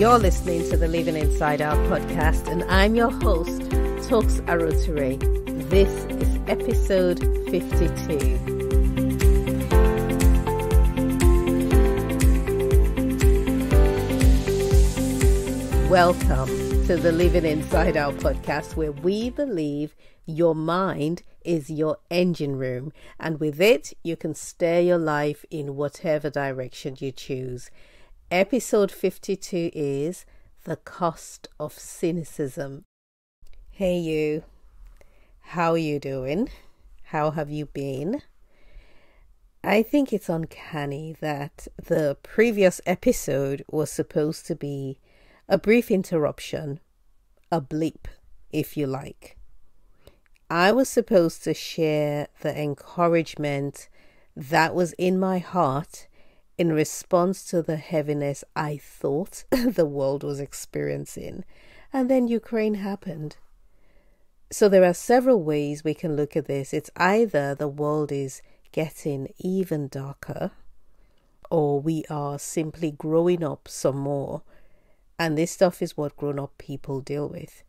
You're listening to the Living Inside Out podcast, and I'm your host, Toks Aruoture. This is episode 52. Welcome to the Living Inside Out podcast, where we believe your mind is your engine room, and with it, you can steer your life in whatever direction you choose. Episode 52 is The Cost of Cynicism. Hey you, how are you doing? How have you been? I think it's uncanny that the previous episode was supposed to be a brief interruption, a blip, if you like. I was supposed to share the encouragement that was in my heart in response to the heaviness I thought the world was experiencing. And then Ukraine happened. So there are several ways we can look at this. It's either the world is getting even darker, or we are simply growing up some more. And this stuff is what grown-up people deal with.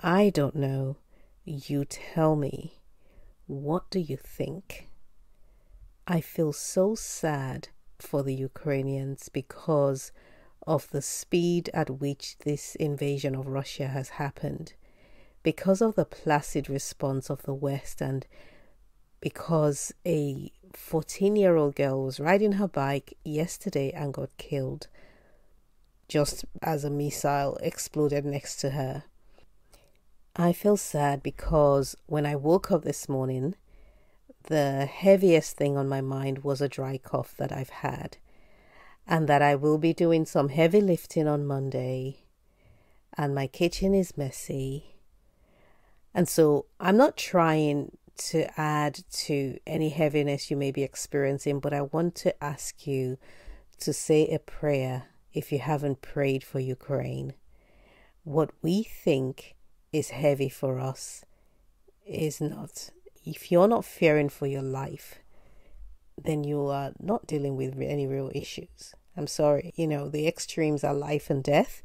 I don't know. You tell me. What do you think? I feel so sad for the Ukrainians because of the speed at which this invasion of Russia has happened, because of the placid response of the West, and because a 14-year-old girl was riding her bike yesterday and got killed just as a missile exploded next to her. I feel sad because when I woke up this morning, the heaviest thing on my mind was a dry cough that I've had, and that I will be doing some heavy lifting on Monday, and my kitchen is messy. And so I'm not trying to add to any heaviness you may be experiencing, but I want to ask you to say a prayer if you haven't prayed for Ukraine. What we think is heavy for us is not. If you're not fearing for your life, then you are not dealing with any real issues. I'm sorry. The extremes are life and death.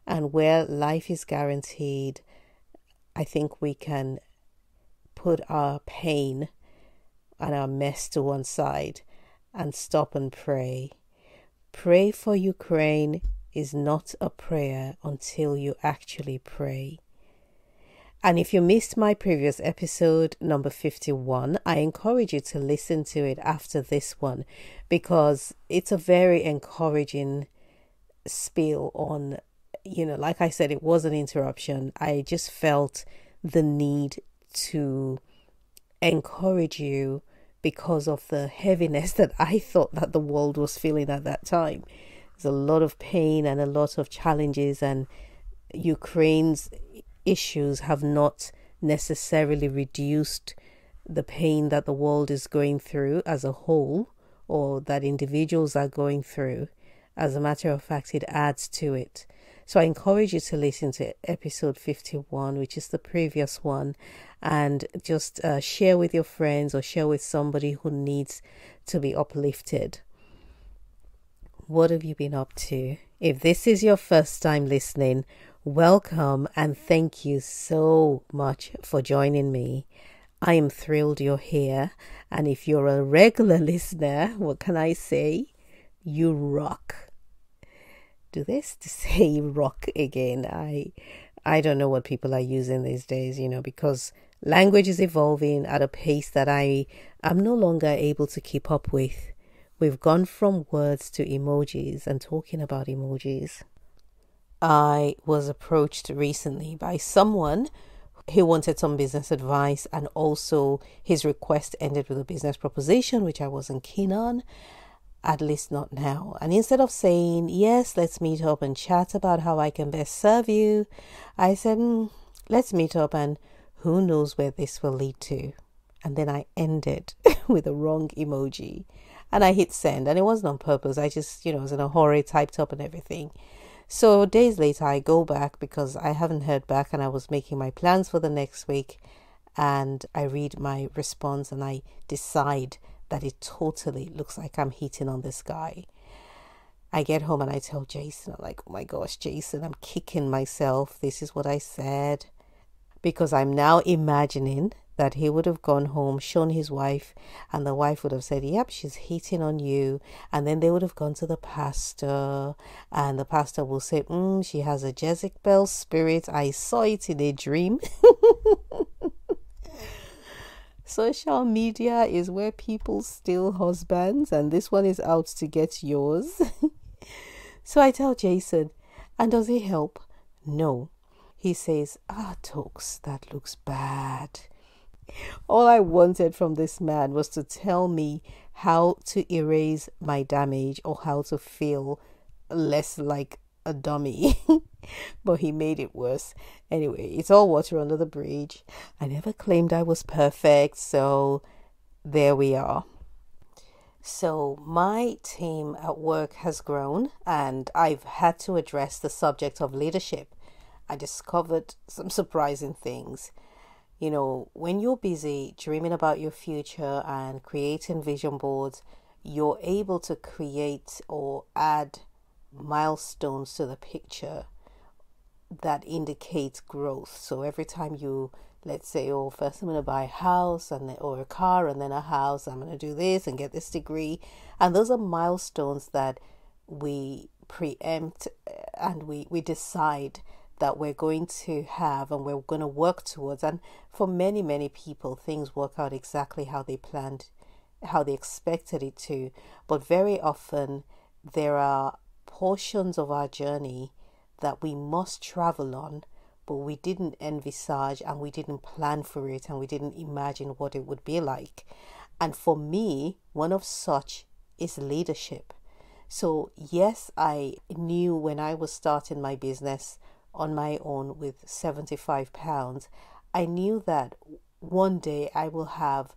And where life is guaranteed, I think we can put our pain and our mess to one side and stop and pray. Pray for Ukraine is not a prayer until you actually pray. And if you missed my previous episode, number 51, I encourage you to listen to it after this one, because it's a very encouraging spiel on, like I said, it was an interruption. I just felt the need to encourage you because of the heaviness that I thought that the world was feeling at that time. There's a lot of pain and a lot of challenges, and Ukraine's issues have not necessarily reduced the pain that the world is going through as a whole, or that individuals are going through. As a matter of fact, it adds to it. So I encourage you to listen to episode 51, which is the previous one, and just share with your friends or share with somebody who needs to be uplifted. What have you been up to? If this is your first time listening, welcome, and thank you so much for joining me. I am thrilled you're here, and if you're a regular listener, what can I say? You rock. Do this to say rock again. I don't know what people are using these days, because language is evolving at a pace that I am no longer able to keep up with. We've gone from words to emojis, and talking about emojis, I was approached recently by someone who wanted some business advice, and also his request ended with a business proposition, which I wasn't keen on, at least not now. And instead of saying, yes, let's meet up and chat about how I can best serve you, I said, let's meet up and who knows where this will lead to. And then I ended with a wrong emoji, and I hit send, and it wasn't on purpose. I just, was in a hurry, typed up and everything. So days later, I go back because I haven't heard back, and I was making my plans for the next week, and I read my response and I decide that it totally looks like I'm hitting on this guy. I get home and I tell Jason, I'm like, oh my gosh, Jason, I'm kicking myself. This is what I said. Because I'm now imagining that he would have gone home, shown his wife, and the wife would have said, yep, she's hitting on you. And then they would have gone to the pastor, and the pastor will say, she has a Jezebel spirit. I saw it in a dream. Social media is where people steal husbands, and this one is out to get yours. So I tell Jason, and does it help? No. He says, Toks, that looks bad. All I wanted from this man was to tell me how to erase my damage or how to feel less like a dummy. But he made it worse. Anyway, it's all water under the bridge. I never claimed I was perfect, so there we are. So my team at work has grown, and I've had to address the subject of leadership. I discovered some surprising things. You know, when you're busy dreaming about your future and creating vision boards, you're able to create or add milestones to the picture that indicate growth. So every time you, let's say, first I'm going to buy a house or a car and then a house, I'm going to do this and get this degree. And those are milestones that we preempt and we decide that we're going to have and we're going to work towards. And for many, many people, things work out exactly how they planned, how they expected it to. But very often there are portions of our journey that we must travel on, but we didn't envisage and we didn't plan for it and we didn't imagine what it would be like. And for me, one of such is leadership. So yes, I knew when I was starting my business on my own with £75, I knew that one day I will have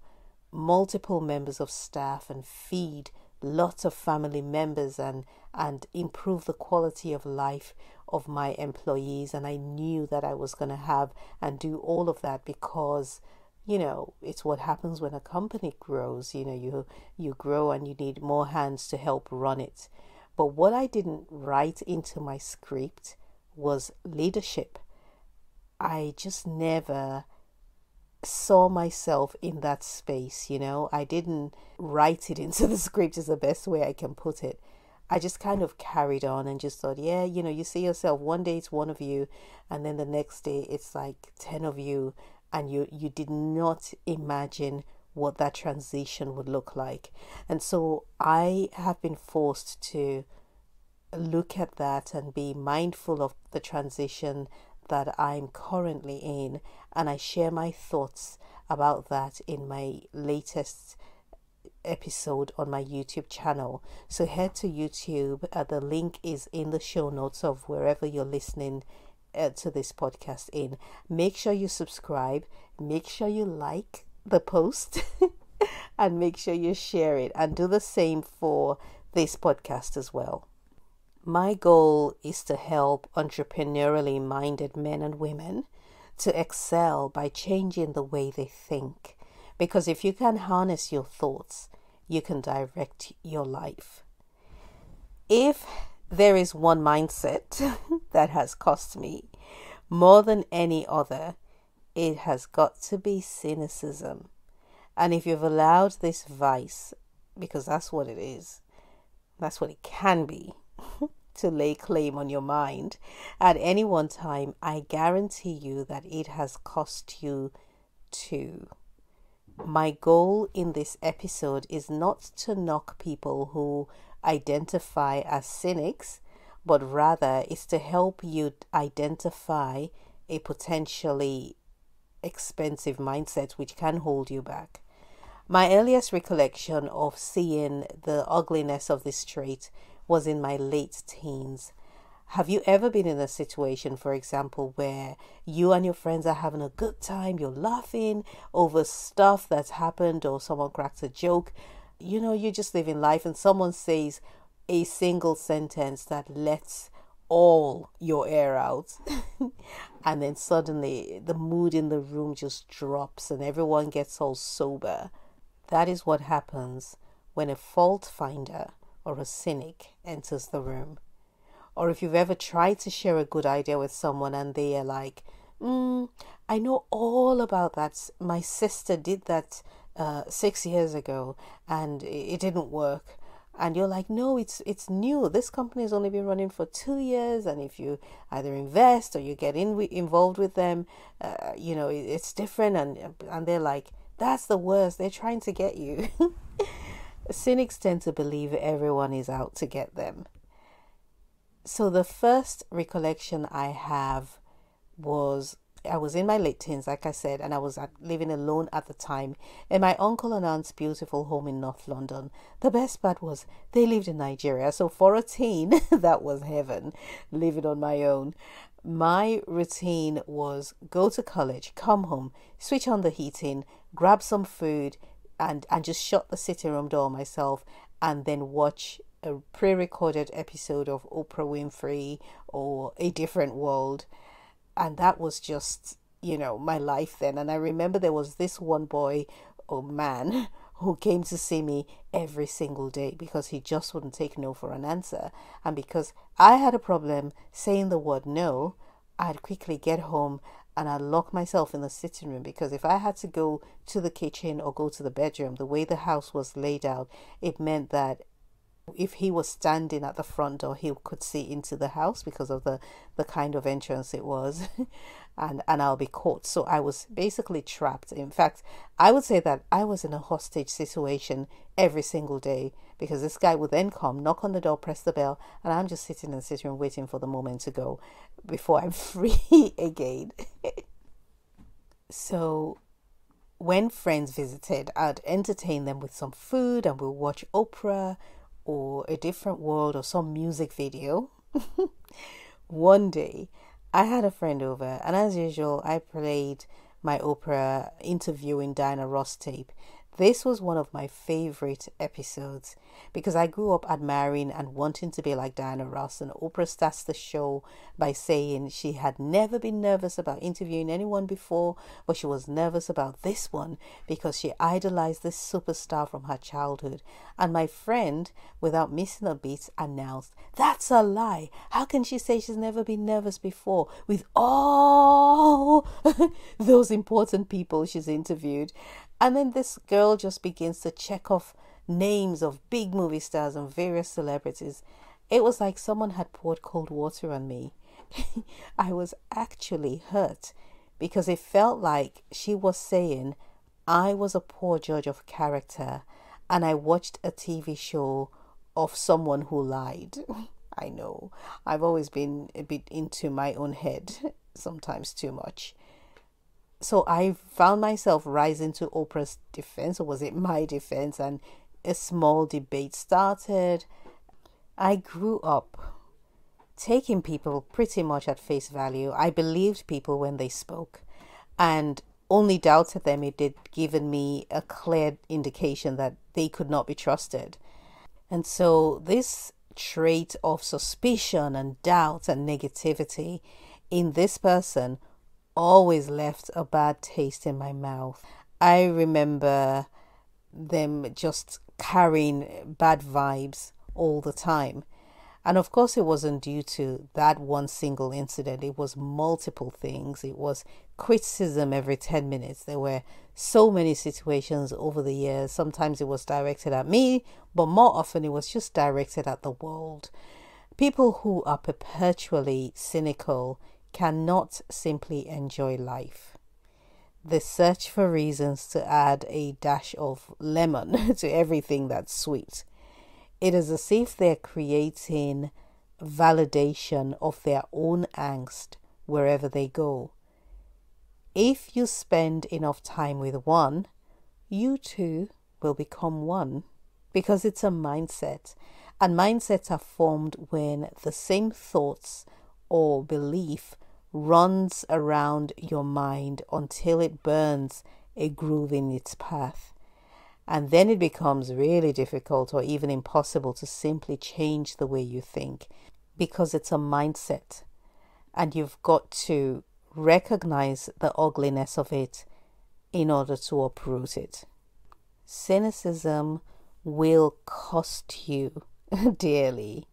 multiple members of staff and feed lots of family members and improve the quality of life of my employees. And I knew that I was going to have and do all of that because, you know, it's what happens when a company grows. You know, you grow and you need more hands to help run it. But what I didn't write into my script was leadership. I just never saw myself in that space, you know. I didn't write it into the script is the best way I can put it. I just kind of carried on and just thought, yeah, you know, you see yourself, one day it's one of you and then the next day it's like 10 of you, and you did not imagine what that transition would look like. And so I have been forced to look at that and be mindful of the transition that I'm currently in, and I share my thoughts about that in my latest episode on my YouTube channel. So head to YouTube. The link is in the show notes of wherever you're listening to this podcast in. Make sure you subscribe, make sure you like the post and make sure you share it, and do the same for this podcast as well. My goal is to help entrepreneurially minded men and women to excel by changing the way they think. Because if you can harness your thoughts, you can direct your life. If there is one mindset that has cost me more than any other, it has got to be cynicism. And if you've allowed this vice, because that's what it is, that's what it can be, to lay claim on your mind at any one time, I guarantee you that it has cost you too. My goal in this episode is not to knock people who identify as cynics, but rather is to help you identify a potentially expensive mindset which can hold you back. My earliest recollection of seeing the ugliness of this trait was in my late teens. Have you ever been in a situation, for example, where you and your friends are having a good time, you're laughing over stuff that's happened, or someone cracks a joke, you know, you're just living life, and someone says a single sentence that lets all your air out and then suddenly the mood in the room just drops and everyone gets all sober. That is what happens when a fault finder or a cynic enters the room. Or if you've ever tried to share a good idea with someone and they are like, I know all about that. My sister did that 6 years ago and it didn't work. And you're like, no, it's new. This company has only been running for 2 years. And if you either invest or you get involved with them, it's different. And they're like, that's the worst. They're trying to get you. Cynics tend to believe everyone is out to get them. So the first recollection I have was I was in my late teens, like I said, and I was living alone at the time in my uncle and aunt's beautiful home in North London. The best part was they lived in Nigeria. So for a teen, that was heaven, living on my own. My routine was go to college, come home, switch on the heating, grab some food, and just shut the sitting room door myself, and then watch a pre-recorded episode of Oprah Winfrey or A Different World. And that was just, my life then. And I remember there was this one boy or man who came to see me every single day because he just wouldn't take no for an answer. And because I had a problem saying the word no, I'd quickly get home and I'd lock myself in the sitting room, because if I had to go to the kitchen or go to the bedroom, the way the house was laid out, it meant that if he was standing at the front door, he could see into the house because of the kind of entrance it was. and I'll be caught. So I was basically trapped. In fact, I would say that I was in a hostage situation every single day, because this guy would then come, knock on the door, press the bell, and I'm just sitting in the sitting room waiting for the moment to go before I'm free again. So when friends visited, I'd entertain them with some food and we'll watch Oprah or A Different World or some music video. One day, I had a friend over, and as usual, I played my Oprah interviewing Diana Ross tape. This was one of my favorite episodes because I grew up admiring and wanting to be like Diana Ross, and Oprah starts the show by saying she had never been nervous about interviewing anyone before, but she was nervous about this one because she idolized this superstar from her childhood. And my friend, without missing a beat, announced, "That's a lie. How can she say she's never been nervous before with all those important people she's interviewed?" And then this girl just begins to check off names of big movie stars and various celebrities. It was like someone had poured cold water on me. I was actually hurt because it felt like she was saying I was a poor judge of character and I watched a TV show of someone who lied. I know, I've always been a bit into my own head, sometimes too much. So I found myself rising to Oprah's defense, or was it my defense? And a small debate started. I grew up taking people pretty much at face value. I believed people when they spoke and only doubted them if they'd given me a clear indication that they could not be trusted. And so this trait of suspicion and doubt and negativity in this person always left a bad taste in my mouth. I remember them just carrying bad vibes all the time. And of course, it wasn't due to that one single incident. It was multiple things. It was criticism every 10 minutes. There were so many situations over the years. Sometimes it was directed at me, but more often it was just directed at the world. People who are perpetually cynical cannot simply enjoy life. They search for reasons to add a dash of lemon to everything that's sweet. It is as if they're creating validation of their own angst wherever they go. If you spend enough time with one, you too will become one, because it's a mindset. And mindsets are formed when the same thoughts or belief runs around your mind until it burns a groove in its path. And then it becomes really difficult or even impossible to simply change the way you think, because it's a mindset. And you've got to recognize the ugliness of it in order to uproot it. Cynicism will cost you dearly.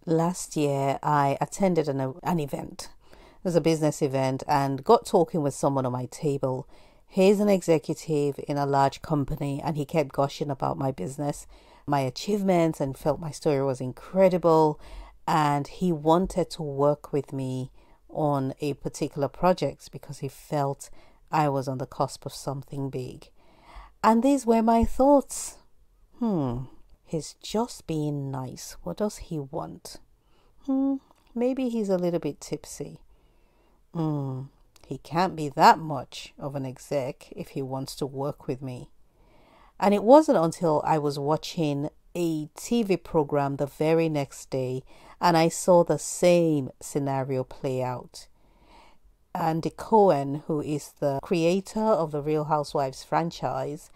Last year, I attended an event. It was a business event and got talking with someone on my table. He's an executive in a large company and he kept gushing about my business, my achievements, and felt my story was incredible. And he wanted to work with me on a particular project because he felt I was on the cusp of something big. And these were my thoughts. He's just being nice. What does he want? Maybe he's a little bit tipsy. He can't be that much of an exec if he wants to work with me. And it wasn't until I was watching a TV program the very next day and I saw the same scenario play out. Andy Cohen, who is the creator of the Real Housewives franchise,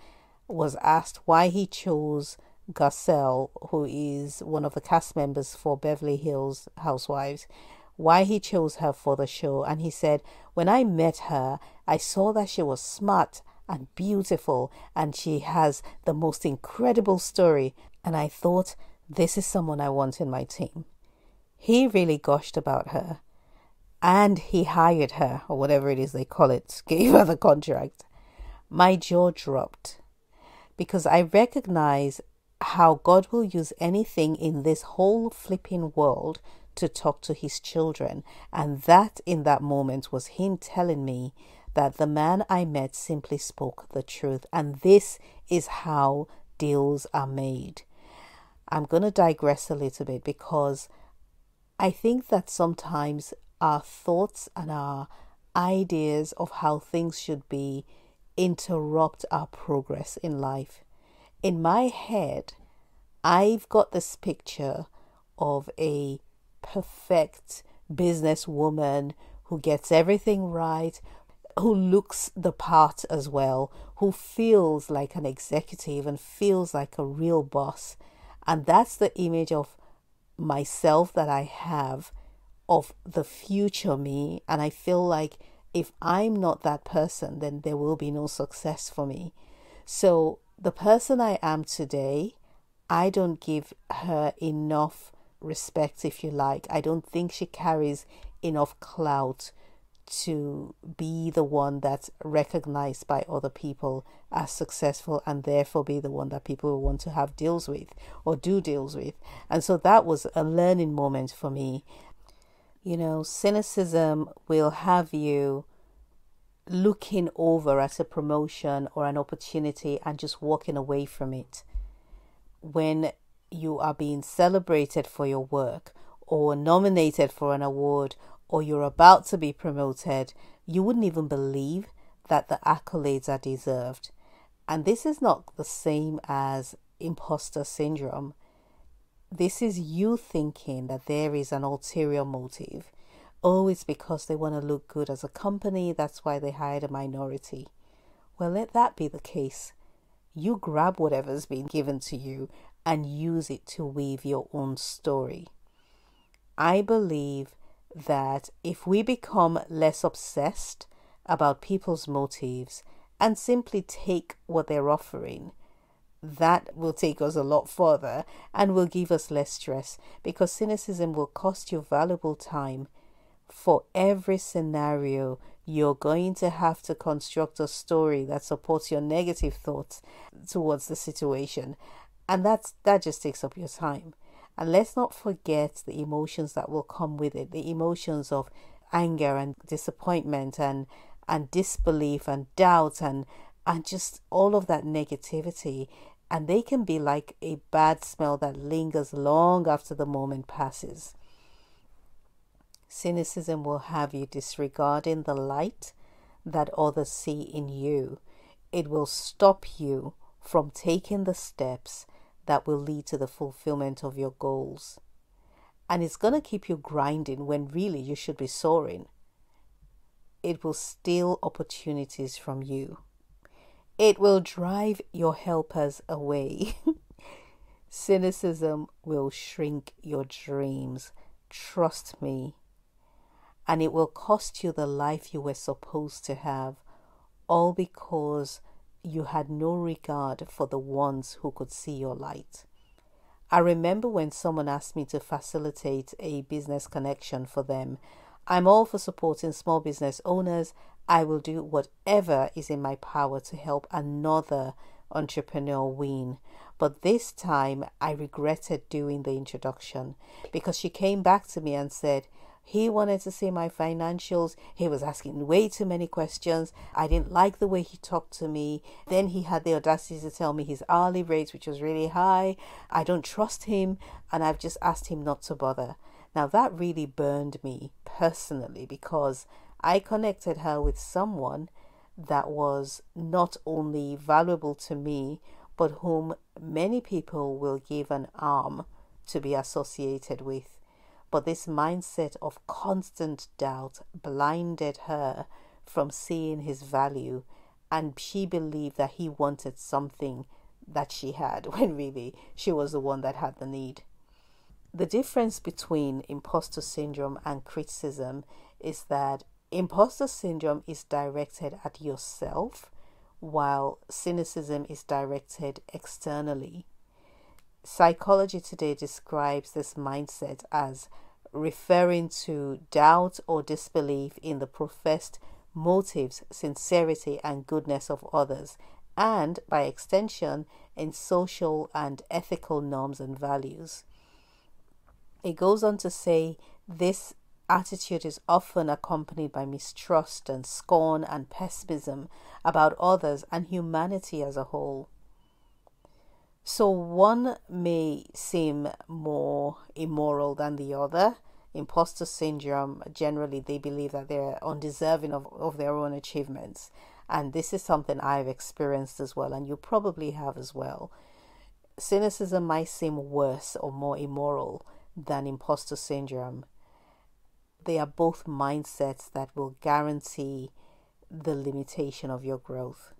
was asked why he chose Garcelle, who is one of the cast members for Beverly Hills Housewives, why he chose her for the show. And he said, when I met her, I saw that she was smart and beautiful and she has the most incredible story. And I thought, this is someone I want in my team. He really gushed about her. And he hired her, or whatever it is they call it, gave her the contract. My jaw dropped because I recognize how God will use anything in this whole flipping world to talk to his children. And that in that moment was him telling me that the man I met simply spoke the truth. And this is how deals are made. I'm going to digress a little bit because I think that sometimes our thoughts and our ideas of how things should be interrupt our progress in life. In my head, I've got this picture of a perfect businesswoman who gets everything right, who looks the part as well, who feels like an executive and feels like a real boss. And that's the image of myself that I have of the future me. And I feel like if I'm not that person, then there will be no success for me. So the person I am today, I don't give her enough respect, if you like. I don't think she carries enough clout to be the one that's recognized by other people as successful and therefore be the one that people will want to have deals with or do deals with. And so that was a learning moment for me. You know, cynicism will have you looking over at a promotion or an opportunity and just walking away from it. When you are being celebrated for your work or nominated for an award or you're about to be promoted, you wouldn't even believe that the accolades are deserved. And this is not the same as imposter syndrome. This is you thinking that there is an ulterior motive. Oh, it's because they want to look good as a company, that's why they hired a minority. Well, let that be the case. You grab whatever's been given to you and use it to weave your own story. I believe that if we become less obsessed about people's motives and simply take what they're offering, that will take us a lot further and will give us less stress, because cynicism will cost you valuable time. For every scenario, you're going to have to construct a story that supports your negative thoughts towards the situation. And that just takes up your time. And let's not forget the emotions that will come with it, the emotions of anger and disappointment and disbelief and doubt and just all of that negativity. And they can be like a bad smell that lingers long after the moment passes. Cynicism will have you disregarding the light that others see in you. It will stop you from taking the steps that will lead to the fulfillment of your goals. And it's going to keep you grinding when really you should be soaring. It will steal opportunities from you. It will drive your helpers away. Cynicism will shrink your dreams. Trust me. And it will cost you the life you were supposed to have, all because you had no regard for the ones who could see your light. I remember when someone asked me to facilitate a business connection for them. I'm all for supporting small business owners. I will do whatever is in my power to help another entrepreneur win. But this time I regretted doing the introduction because she came back to me and said, he wanted to see my financials. He was asking way too many questions. I didn't like the way he talked to me. Then he had the audacity to tell me his hourly rate, which was really high. I don't trust him, and I've just asked him not to bother. Now that really burned me personally because I connected her with someone that was not only valuable to me, but whom many people will give an arm to be associated with. But this mindset of constant doubt blinded her from seeing his value, and she believed that he wanted something that she had when really she was the one that had the need. The difference between imposter syndrome and criticism is that imposter syndrome is directed at yourself, while cynicism is directed externally. Psychology today describes this mindset as referring to doubt or disbelief in the professed motives, sincerity, and goodness of others, and by extension, in social and ethical norms and values. It goes on to say this attitude is often accompanied by mistrust and scorn and pessimism about others and humanity as a whole. So one may seem more immoral than the other. Imposter syndrome, generally they believe that they're undeserving of their own achievements. And this is something I've experienced as well, and you probably have as well. Cynicism might seem worse or more immoral than imposter syndrome. They are both mindsets that will guarantee the limitation of your growth.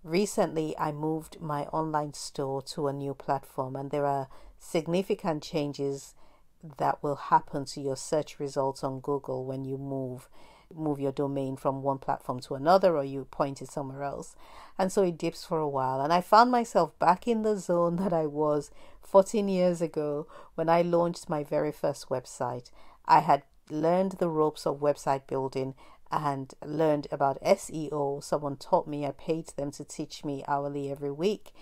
Recently, I moved my online store to a new platform, and there are significant changes that will happen to your search results on Google when you move your domain from one platform to another, or you point it somewhere else. And so it dips for a while, and I found myself back in the zone that I was 14 years ago when I launched my very first website. I had learned the ropes of website building and learned about SEO. Someone taught me. I paid them to teach me hourly every week.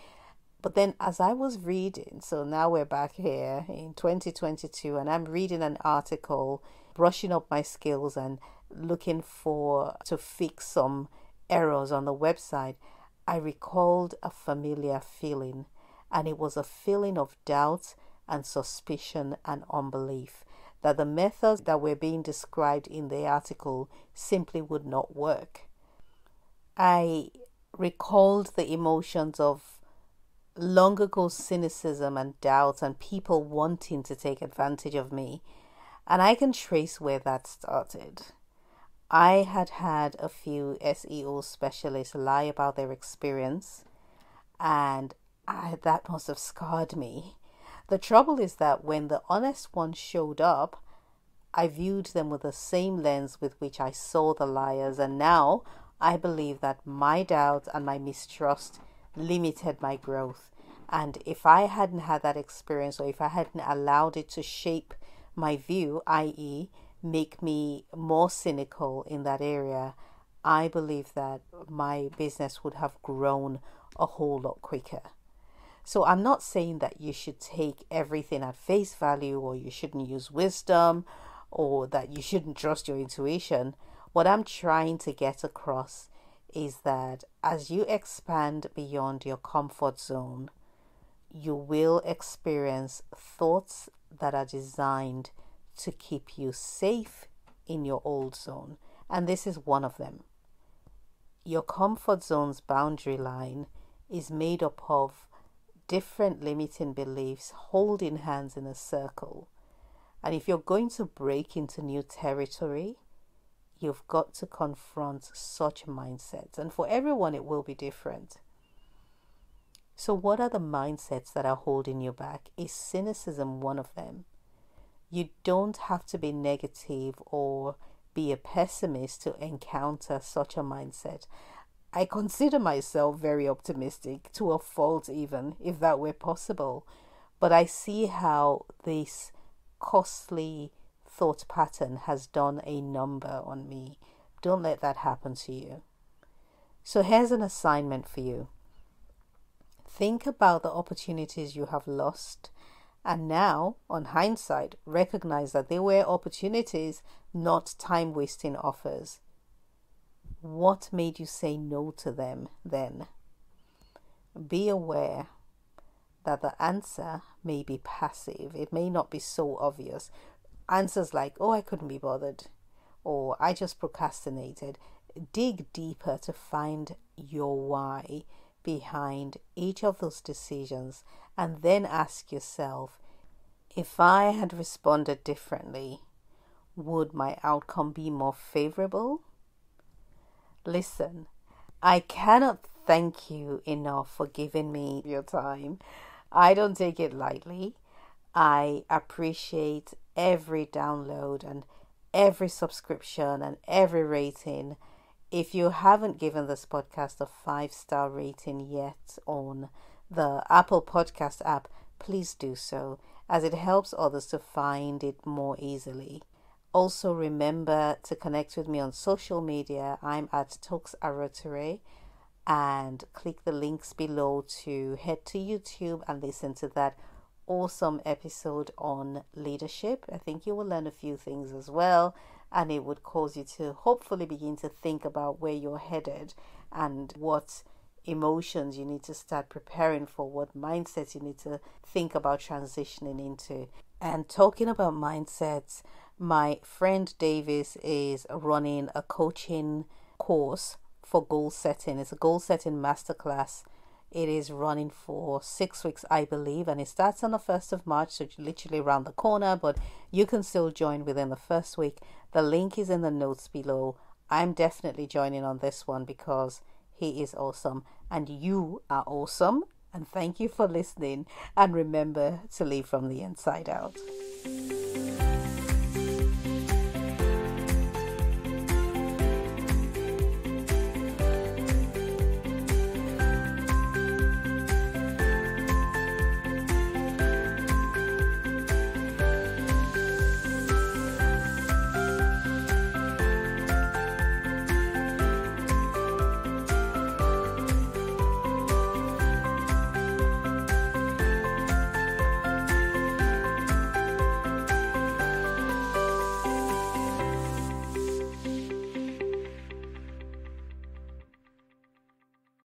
But then as I was reading, so now we're back here in 2022, and I'm reading an article, brushing up my skills and looking to fix some errors on the website, I recalled a familiar feeling, and it was a feeling of doubt and suspicion and unbelief that the methods that were being described in the article simply would not work. I recalled the emotions of long ago cynicism and doubt and people wanting to take advantage of me, and I can trace where that started. I had a few SEO specialists lie about their experience, and that must have scarred me. The trouble is that when the honest ones showed up, I viewed them with the same lens with which I saw the liars, and now I believe that my doubt and my mistrust limited my growth. And if I hadn't had that experience, or if I hadn't allowed it to shape my view, i.e., make me more cynical in that area, I believe that my business would have grown a whole lot quicker. So I'm not saying that you should take everything at face value, or you shouldn't use wisdom, or that you shouldn't trust your intuition. What I'm trying to get across is that as you expand beyond your comfort zone, you will experience thoughts that are designed to keep you safe in your old zone. And this is one of them. Your comfort zone's boundary line is made up of different limiting beliefs holding hands in a circle. And if you're going to break into new territory, you've got to confront such mindsets. And for everyone, it will be different. So what are the mindsets that are holding you back? Is cynicism one of them? You don't have to be negative or be a pessimist to encounter such a mindset. I consider myself very optimistic, to a fault even, if that were possible. But I see how this costly thought pattern has done a number on me. Don't let that happen to you. So here's an assignment for you. Think about the opportunities you have lost, and now, on hindsight, recognize that they were opportunities, not time-wasting offers. What made you say no to them then? Be aware that the answer may be passive. It may not be so obvious. Answers like, oh, I couldn't be bothered, or I just procrastinated. Dig deeper to find your why behind each of those decisions, and then ask yourself, if I had responded differently, would my outcome be more favorable? Listen, I cannot thank you enough for giving me your time. I don't take it lightly. I appreciate every download and every subscription and every rating. If you haven't given this podcast a 5-star rating yet on the Apple Podcast app, please do so, as it helps others to find it more easily. Also, remember to connect with me on social media. I'm at Toks Aruoture, and click the links below to head to YouTube and listen to that awesome episode on leadership. I think you will learn a few things as well, and it would cause you to hopefully begin to think about where you're headed and what emotions you need to start preparing for, what mindsets you need to think about transitioning into. And talking about mindsets, my friend Davis is running a coaching course for goal setting. It's a goal setting masterclass. It is running for 6 weeks, I believe, and it starts on the 1st of March, so literally around the corner, but you can still join within the first week. The link is in the notes below. I'm definitely joining on this one because he is awesome and you are awesome. And thank you for listening, and remember to live from the inside out.